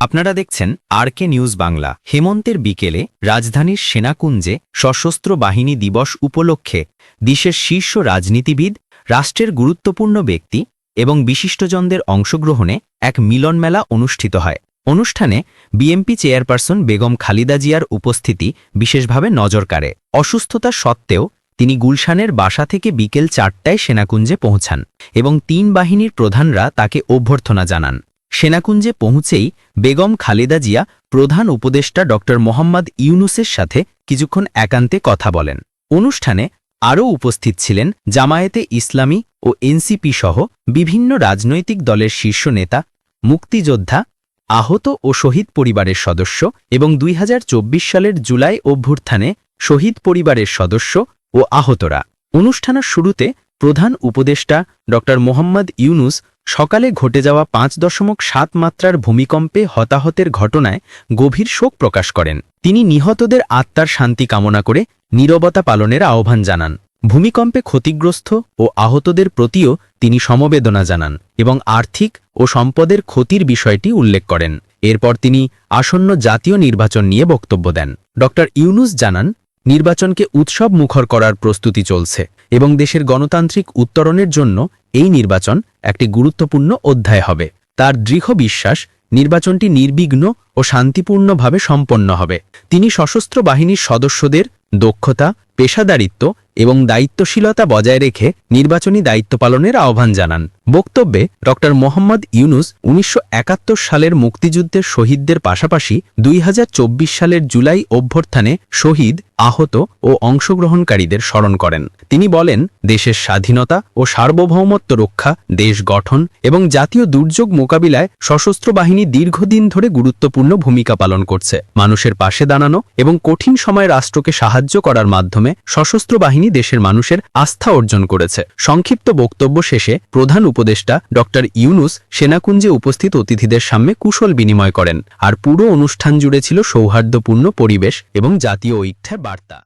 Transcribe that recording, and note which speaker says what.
Speaker 1: আপনারা দেখছেন আরকে নিউজ বাংলা। হেমন্তের বিকেলে রাজধানীর সেনাকুঞ্জে সশস্ত্র বাহিনী দিবস উপলক্ষে দেশের শীর্ষ রাজনীতিবিদ, রাষ্ট্রের গুরুত্বপূর্ণ ব্যক্তি এবং বিশিষ্টজনদের অংশগ্রহণে এক মিলনমেলা অনুষ্ঠিত হয়। অনুষ্ঠানে বিএনপি চেয়ারপারসন বেগম খালেদা জিয়ার উপস্থিতি বিশেষভাবে নজর কাড়ে। অসুস্থতা সত্ত্বেও তিনি গুলশানের বাসা থেকে বিকেল 4টায় সেনাকুঞ্জে পৌঁছান এবং 3 বাহিনীর প্রধানরা তাকে অভ্যর্থনা জানান। সেনাকুঞ্জে পৌঁছেই বেগম খালেদা জিয়া প্রধান উপদেষ্টা ড মোহাম্মদ ইউনুসের সাথে কিছুক্ষণ একান্তে কথা বলেন। অনুষ্ঠানে আরও উপস্থিত ছিলেন জামায়াতে ইসলামী ও এনসিপি সহ বিভিন্ন রাজনৈতিক দলের শীর্ষ নেতা, মুক্তিযোদ্ধা, আহত ও শহীদ পরিবারের সদস্য এবং 2024 সালের জুলাই অভ্যুত্থানে শহীদ পরিবারের সদস্য ও আহতরা। অনুষ্ঠানের শুরুতে প্রধান উপদেষ্টা ড মোহাম্মদ ইউনুস সকালে ঘটে যাওয়া 5.7 মাত্রার ভূমিকম্পে হতাহতের ঘটনায় গভীর শোক প্রকাশ করেন। তিনি নিহতদের আত্মার শান্তি কামনা করে নীরবতা পালনের আহ্বান জানান। ভূমিকম্পে ক্ষতিগ্রস্ত ও আহতদের প্রতিও তিনি সমবেদনা জানান এবং আর্থিক ও সম্পদের ক্ষতির বিষয়টি উল্লেখ করেন। এরপর তিনি আসন্ন জাতীয় নির্বাচন নিয়ে বক্তব্য দেন। ড ইউনুস জানান, নির্বাচনকে উৎসব মুখর করার প্রস্তুতি চলছে এবং দেশের গণতান্ত্রিক উত্তরণের জন্য এই নির্বাচন একটি গুরুত্বপূর্ণ অধ্যায় হবে। তার দৃঢ় বিশ্বাস নির্বাচনটি নির্বিঘ্ন ও শান্তিপূর্ণভাবে সম্পন্ন হবে। তিনি সশস্ত্র বাহিনীর সদস্যদের দক্ষতা, পেশাদারিত্ব এবং দায়িত্বশীলতা বজায় রেখে নির্বাচনী দায়িত্ব পালনের আহ্বান জানান। বক্তব্যে ড মোহাম্মদ ইউনুস 1971 সালের মুক্তিযুদ্ধের শহীদদের পাশাপাশি 2024 সালের জুলাই অভ্যুত্থানে শহীদ, আহত ও অংশগ্রহণকারীদের স্মরণ করেন। তিনি বলেন, দেশের স্বাধীনতা ও সার্বভৌমত্ব রক্ষা, দেশ গঠন এবং জাতীয় দুর্যোগ মোকাবিলায় সশস্ত্র বাহিনী দীর্ঘদিন ধরে গুরুত্বপূর্ণ ভূমিকা পালন করছে। মানুষের পাশে দাঁড়ানো এবং কঠিন সময়ে রাষ্ট্রকে সাহায্য করার মাধ্যমে সশস্ত্র বাহিনী দেশের মানুষের আস্থা অর্জন করেছে। সংক্ষিপ্ত বক্তব্য শেষে প্রধান উপদেষ্টা ড ইউনুস সেনাকুঞ্জে উপস্থিত অতিথিদের সামনে কুশল বিনিময় করেন, আর পুরো অনুষ্ঠান জুড়ে ছিল সৌহার্দ্যপূর্ণ পরিবেশ এবং জাতীয় ঐক্যের বার্তা।